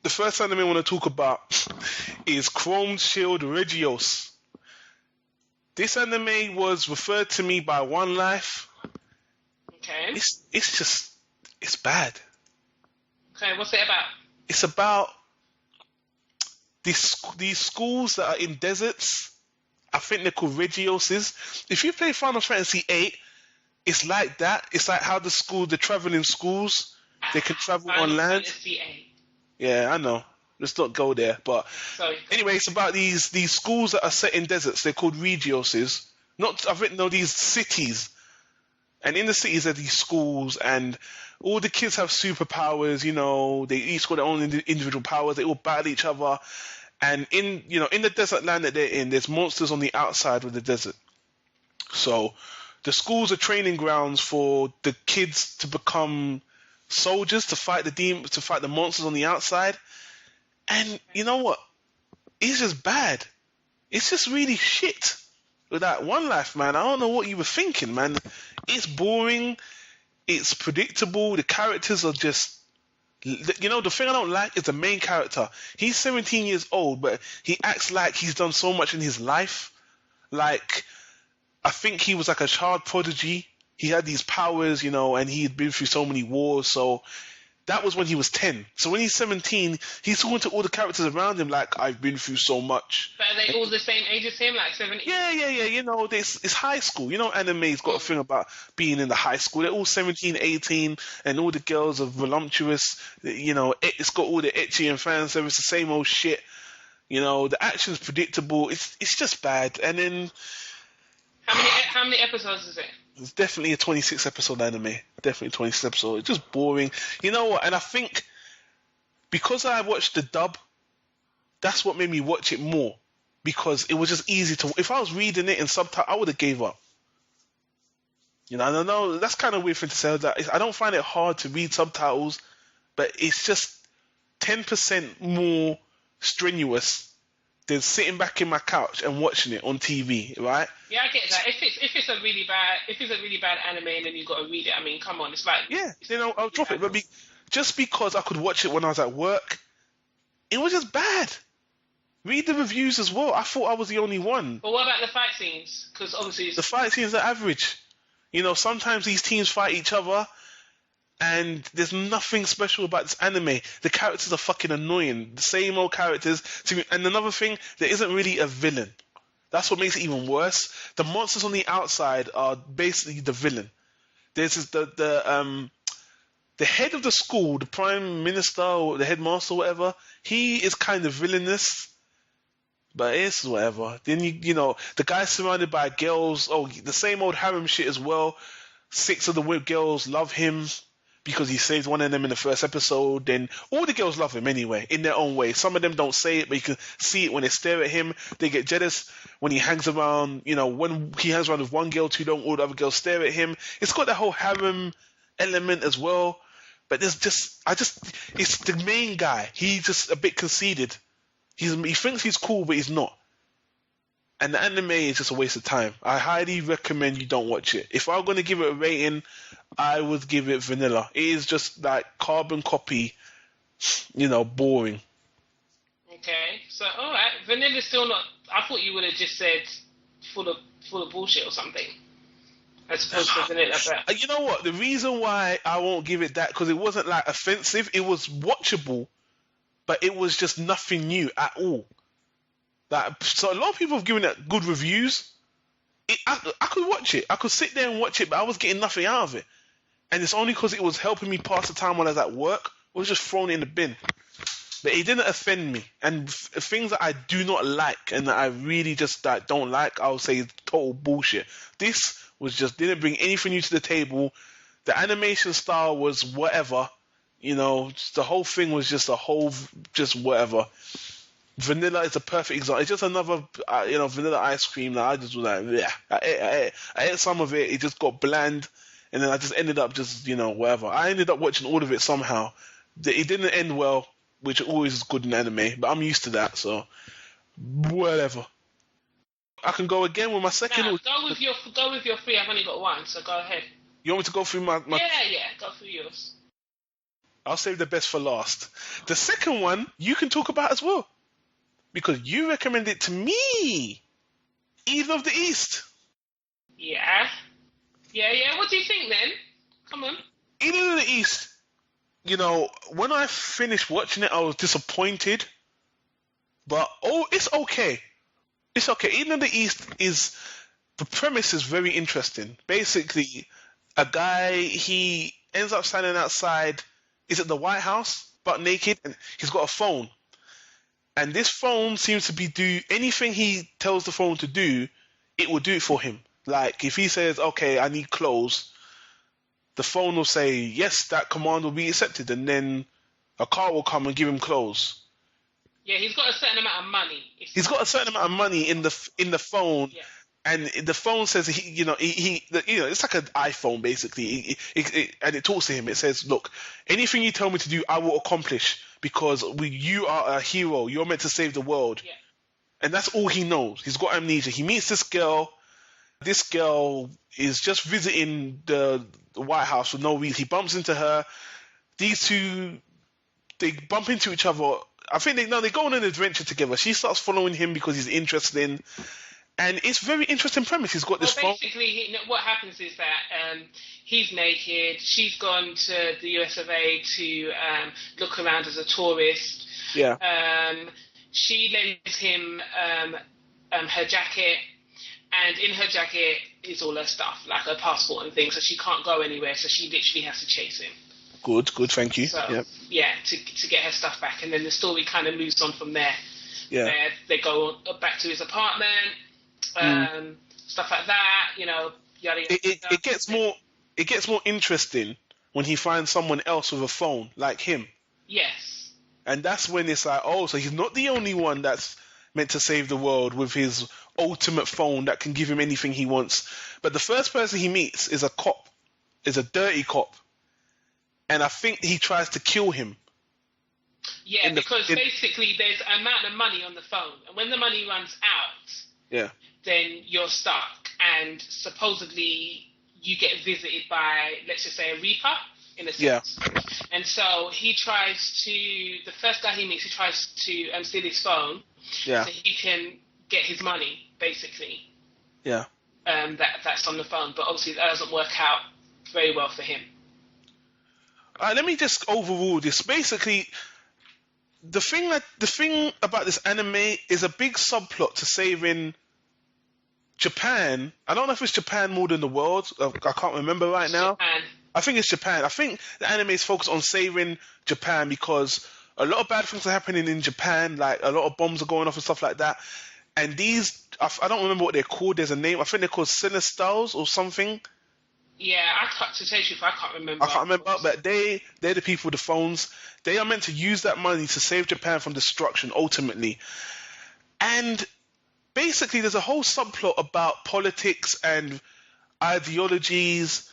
the first anime I want to talk about is Chrome Shield Regios. This anime was referred to me by One Life. Okay. It's bad. Okay, what's it about? It's about these schools that are in deserts. I think they're called Regioses. If you play Final Fantasy VIII, it's like that. It's like how the traveling schools, they can travel on land. Fantasy VIII. Yeah, I know. Let's not go there. But anyway, it's about these schools that are set in deserts. They're called Regioses. I've written all these cities. And in the cities are these schools, and all the kids have superpowers, you know, they each got their own individual powers, they all battle each other. And in the desert land that they're in, there's monsters on the outside of the desert. So the schools are training grounds for the kids to become soldiers, to fight the monsters on the outside. And you know what? It's just bad. It's just really shit. With that One Life, man, I don't know what you were thinking, man. It's boring. It's predictable. The characters are just... You know, the thing I don't like is the main character. He's 17 years old, but he acts like he's done so much in his life. Like, I think he was like a child prodigy. He had these powers, you know, and he had been through so many wars, so... That was when he was 10. So when he's 17, he's talking to all the characters around him like, I've been through so much. But are they all the same age as him, like 17? Yeah. You know, it's high school. You know, anime's got a thing about being in the high school. They're all 17, 18, and all the girls are voluptuous. You know, it's got all the ecchi and fan service, the same old shit. You know, the action's predictable. It's just bad. And then... How many episodes is it? It's definitely a 26 episode anime. Definitely 26 episode. It's just boring. You know what? And I think because I watched the dub, that's what made me watch it more. Because it was just easy to... If I was reading it in subtitle, I would have gave up. You know, I don't know. That's kind of weird thing to say. That I don't find it hard to read subtitles, but it's just 10% more strenuous than sitting back in my couch and watching it on TV, right? Yeah, I get that. If it's a really bad anime and then you've got to read it, I mean, come on, it's like... Yeah, you know, I'll drop it. But just because I could watch it when I was at work, it was just bad. Read the reviews as well. I thought I was the only one. But what about the fight scenes? Because obviously... The fight scenes are average. You know, sometimes these teams fight each other, and there's nothing special about this anime. The characters are fucking annoying. The same old characters. And another thing, there isn't really a villain. That's what makes it even worse. The monsters on the outside are basically the villain. There's the head of the school, the prime minister or the headmaster or whatever, he is kind of villainous. But it's whatever. Then you know, the guy's surrounded by girls. Oh, the same old harem shit as well. 6 of the girls love him because he saved one of them in the first episode. Then all the girls love him anyway, in their own way. Some of them don't say it, but you can see it when they stare at him. They get jealous when he hangs around. You know, when he hangs around with one girl, two don't, all the other girls stare at him. It's got that whole harem element as well. But it's the main guy. He's just a bit conceited. He thinks he's cool, but he's not. And the anime is just a waste of time. I highly recommend you don't watch it. If I'm going to give it a rating, I would give it vanilla. It is just like carbon copy, you know, boring. Okay, so alright, vanilla's still not... I thought you would have just said full of bullshit or something. As opposed to vanilla, but... You know what? The reason why I won't give it that, because it wasn't like offensive. It was watchable, but it was just nothing new at all. So a lot of people have given it good reviews. I could watch it. I could sit there and watch it, but I was getting nothing out of it. And it's only because it was helping me pass the time when I was at work. I was just thrown it in the bin. But it didn't offend me. And things that I do not like and that I really just don't like, I would say is total bullshit. This was just didn't bring anything new to the table. The animation style was whatever. You know, the whole thing was just just whatever. Vanilla is a perfect example. It's just another, vanilla ice cream that I just was like, yeah. I ate some of it. It just got bland, and then I just ended up just, whatever. I ended up watching all of it somehow. It didn't end well, which always is good in anime, but I'm used to that, so whatever. I can go again with my second. Go with your three. I've only got one, so go ahead. You want me to go through my... Yeah, go through yours. I'll save the best for last. The second one you can talk about as well, because you recommended it to me. Eden of the East. Yeah. What do you think then? Come on. Eden of the East. When I finished watching it, I was disappointed. But it's okay. It's okay. Eden of the East the premise is very interesting. Basically, a guy, he ends up standing outside, is it the White House, butt naked, and he's got a phone. And this phone seems to do anything he tells the phone to do, it will do it for him. Like, if he says, okay, I need clothes, the phone will say, yes, that command will be accepted, and then a car will come and give him clothes. Yeah, he's got a certain amount of money. He's got a certain amount of money in the phone, yeah. And the phone says it's like an iPhone basically, and it talks to him. It says, "Look, anything you tell me to do, I will accomplish because you are a hero. You're meant to save the world." Yeah. And that's all he knows. He's got amnesia. He meets this girl. This girl is just visiting the White House for no reason. He bumps into her. These two, they bump into each other. I think they go on an adventure together. She starts following him because he's interested in, and it's very interesting premise. He's got this phone. Basically, what happens is that he's naked. She's gone to the US of A to look around as a tourist. Yeah. She lends him her jacket, and in her jacket is all her stuff, like her passport and things. So she can't go anywhere. So she literally has to chase him. Good, thank you. So, yep. Yeah, to get her stuff back, and then the story kind of moves on from there. Yeah. Where they go back to his apartment, stuff like that. Yada yada. It gets more interesting when he finds someone else with a phone like him. Yes. And that's when it's like, oh, so he's not the only one that's meant to save the world with his ultimate phone that can give him anything he wants. But the first person he meets is a cop, is a dirty cop. And I think he tries to kill him. Yeah, because basically there's an amount of money on the phone. And when the money runs out, then you're stuck. And supposedly you get visited by, let's just say, a reaper, in a sense. Yeah. And so the first guy he meets, he tries to steal his phone so he can get his money, basically. Yeah. That's on the phone. But obviously that doesn't work out very well for him. Let me just overrule this. Basically, the thing about this anime is a big subplot to saving Japan. I don't know if it's Japan more than the world. I can't remember right now. Japan. I think it's Japan. I think the anime is focused on saving Japan because a lot of bad things are happening in Japan. Like a lot of bombs are going off and stuff like that. And these, I don't remember what they're called. There's a name. I think they're called Sinistars or something. Yeah, to tell you the truth, I can't remember. I can't remember, but they're the people with the phones. They are meant to use that money to save Japan from destruction, ultimately. And basically, there's a whole subplot about politics and ideologies,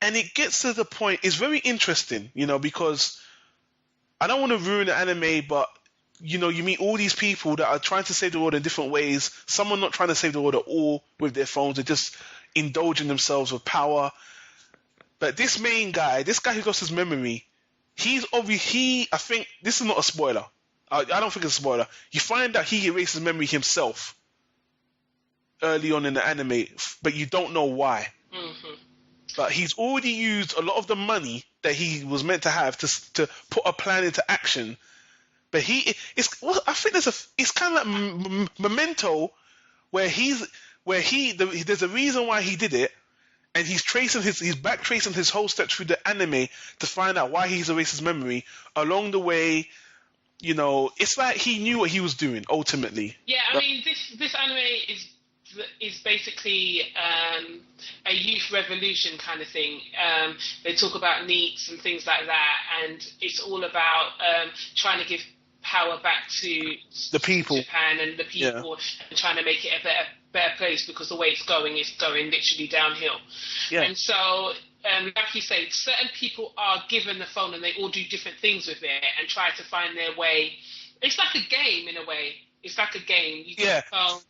and it gets to the point. It's very interesting, because I don't want to ruin the anime, but you meet all these people that are trying to save the world in different ways. Some are not trying to save the world at all with their phones. They're just indulging themselves with power. But this main guy, this guy who lost his memory, I think this is not a spoiler. I don't think it's a spoiler. You find out he erased his memory himself early on in the anime, but you don't know why. Mm-hmm. But he's already used a lot of the money that he was meant to have to put a plan into action. But I think it's kind of like Memento, where there's a reason why he did it, and he's backtracing his whole steps through the anime to find out why he's erased his memory. Along the way, it's like he knew what he was doing ultimately. Yeah, I mean, this anime is basically a youth revolution kind of thing. They talk about NEETs and things like that, and it's all about trying to give power back to the people, Japan and the people, and trying to make it a better place, because the way it's going literally downhill. Yeah. And so, like you say, certain people are given the phone and they all do different things with it and try to find their way. It's like a game in a way. It's like a game. You get the phone,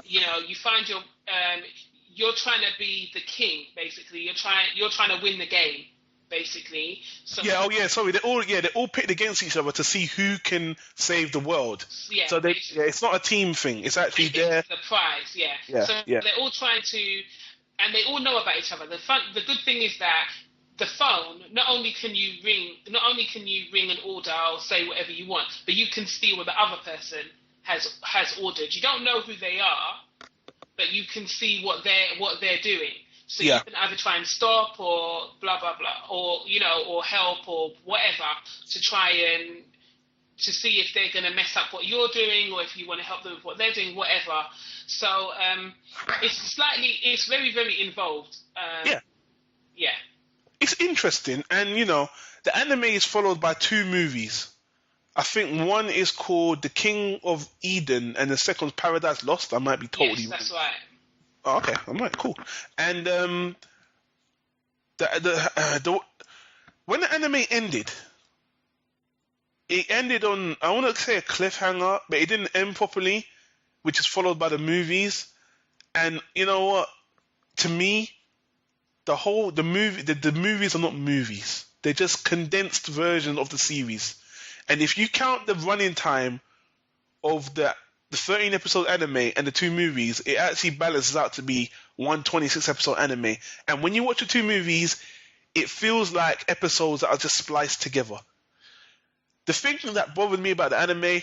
you find you're trying to be the king, basically. You're trying to win the game. basically. So sorry, they're all pitted against each other to see who can save the world. Yeah, so it's not a team thing. It's actually the prize. So yeah. They're all trying to, and they all know about each other. The good thing is that the phone, not only can you ring an order or say whatever you want, but you can see what the other person has ordered. You don't know who they are, but you can see what they're doing. So you can either try and stop or blah blah blah, or or help or whatever to try and to see if they're going to mess up what you're doing, or if you want to help them with what they're doing, whatever. So it's very very involved. It's interesting, and the anime is followed by 2 movies. I think one is called The King of Eden, and the second Paradise Lost. I might be totally wrong. That's right. Oh, okay, all right, cool. And when the anime ended, it ended on, I want to say, a cliffhanger, but it didn't end properly, which is followed by the movies. And you know what? To me, the movies are not movies. They're just condensed versions of the series. And if you count the running time of the 13 episode anime and the 2 movies, it actually balances out to be one 26 episode anime. And when you watch the 2 movies, it feels like episodes that are just spliced together. The thing that bothered me about the anime,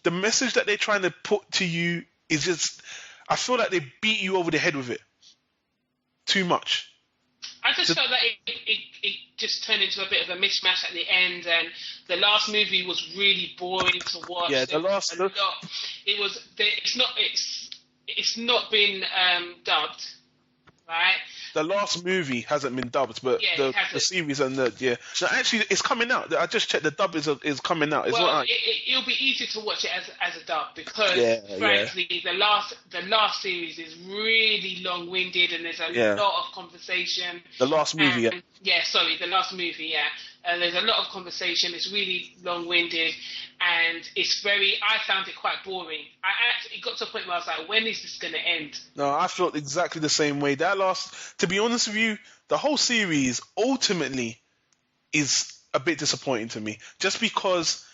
the message that they're trying to put to you is just, I feel like they beat you over the head with it too much. I just felt that it just turned into a bit of a mishmash at the end, and the last movie was really boring to watch. Yeah, it's not been dubbed, right? The last movie hasn't been dubbed, but the series and no, actually it's coming out. I just checked, the dub is coming out. It's not it'll be easy to watch it as a dub because frankly the last series is really long winded and there's a lot of conversation. The last movie, the last movie, and there's a lot of conversation. It's really long winded and I found it quite boring. It got to a point where I was like, when is this going to end? No, I felt exactly the same way. To be honest with you, the whole series ultimately is a bit disappointing to me. Just because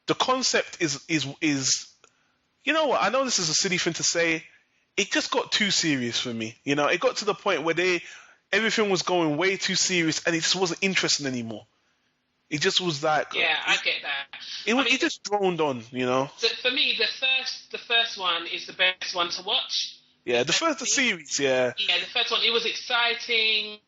the concept is you know what? I know this is a silly thing to say. It just got too serious for me. It got to the point where everything was going way too serious and it just wasn't interesting anymore. It just was like... Yeah, I get that. It just droned on, For me, the first one is the best one to watch. Yeah, the series, yeah. Yeah, the first one, it was exciting.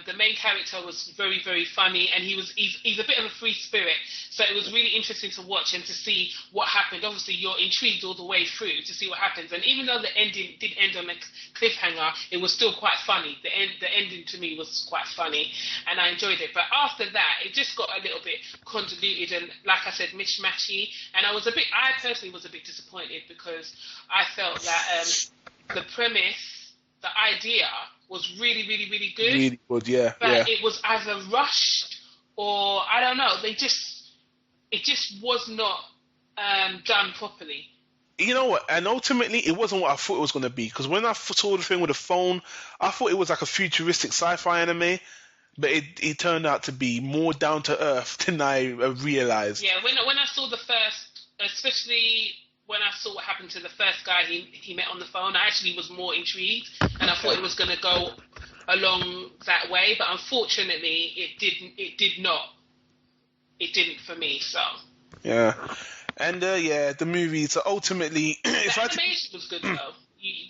The main character was very, very funny, and he's a bit of a free spirit. So it was really interesting to watch and to see what happened. Obviously, you're intrigued all the way through to see what happens. And even though the ending did end on a cliffhanger, it was still quite funny. The ending to me was quite funny, and I enjoyed it. But after that, it just got a little bit convoluted and, like I said, mishmashy. And I personally was a bit disappointed because I felt that the premise, the idea, was really, really, really good. Really good, yeah. But it was either rushed or, I don't know, it just was not done properly. You know what? And ultimately, it wasn't what I thought it was going to be. Because when I saw the thing with the phone, I thought it was like a futuristic sci-fi anime. But it turned out to be more down to earth than I realized. Yeah, when I saw the first, especially when I saw what happened to the first guy he met on the phone, I actually was more intrigued, and I thought it was going to go along that way. But unfortunately, it did not. It didn't for me. So. Yeah, and the movie. So ultimately, the animation was good though.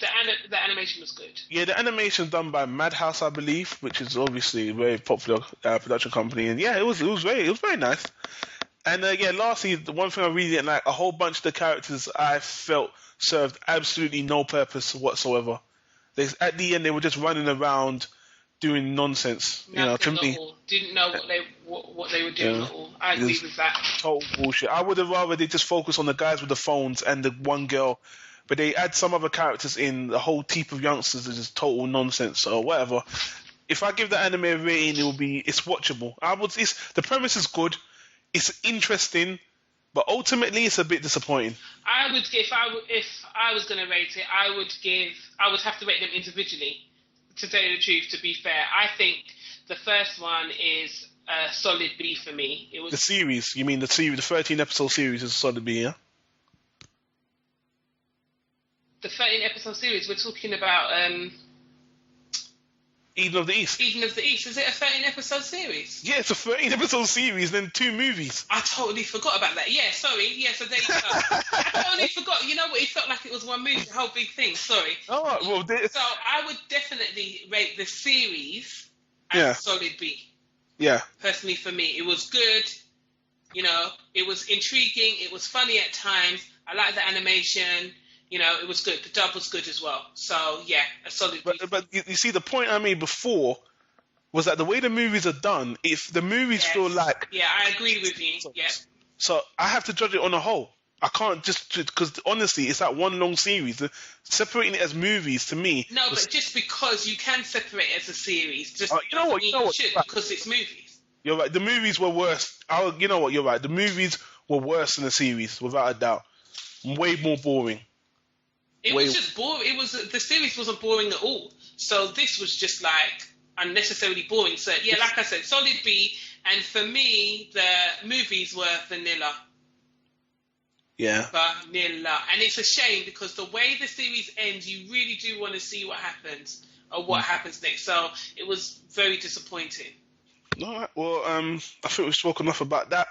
The animation was good. Yeah, the animation done by Madhouse, I believe, which is obviously a very popular production company, and it was very nice. And lastly, the one thing I really didn't like, a whole bunch of the characters I felt served absolutely no purpose whatsoever. At the end, they were just running around doing nonsense. To me, didn't know what they were doing at all. I agree with that. Total bullshit. I would have rather they just focus on the guys with the phones and the one girl, but they add some other characters in. The whole heap of youngsters is just total nonsense or whatever. If I give the anime a rating, it's watchable. The premise is good. It's interesting, but ultimately it's a bit disappointing. I would, if I was going to rate it, I would have to rate them individually. To tell you the truth, to be fair, I think The first one is a solid B for me. It was the series. You mean the series? The 13-episode series is a solid B, yeah. The 13-episode series. We're talking about Eden of the East. Eden of the East. Is it a 13-episode series? Yeah, it's a 13-episode series, then 2 movies. I totally forgot about that. Yeah, sorry. Yeah, so there you go. I totally forgot. You know what? It felt like it was one movie, the whole big thing. Sorry. Oh, well, so I would definitely rate the series as a solid B. Yeah. Personally, for me, it was good. You know, it was intriguing. It was funny at times. I liked the animation. You know, it was good. The dub was good as well. So, yeah, a solid... But you see, the point I made before was that the way the movies are done, if the movies feel like... Yeah, I agree with you. Yeah. So I have to judge it on a whole. I can't just... Because, honestly, it's that one long series. Separating it as movies, to me... No, but just because you can separate it as a series, just you know what? because it's movies. You're right. The movies were worse. You know what? You're right. The movies were worse than the series, without a doubt. Way more boring. It was just boring. The series wasn't boring at all. So this was just like unnecessarily boring. So yeah, like I said, solid B. And for me, the movies were vanilla. Yeah. Vanilla. And it's a shame because the way the series ends, you really do want to see what happens or what happens next. So it was very disappointing. All right. Well, I think we've spoken enough about that.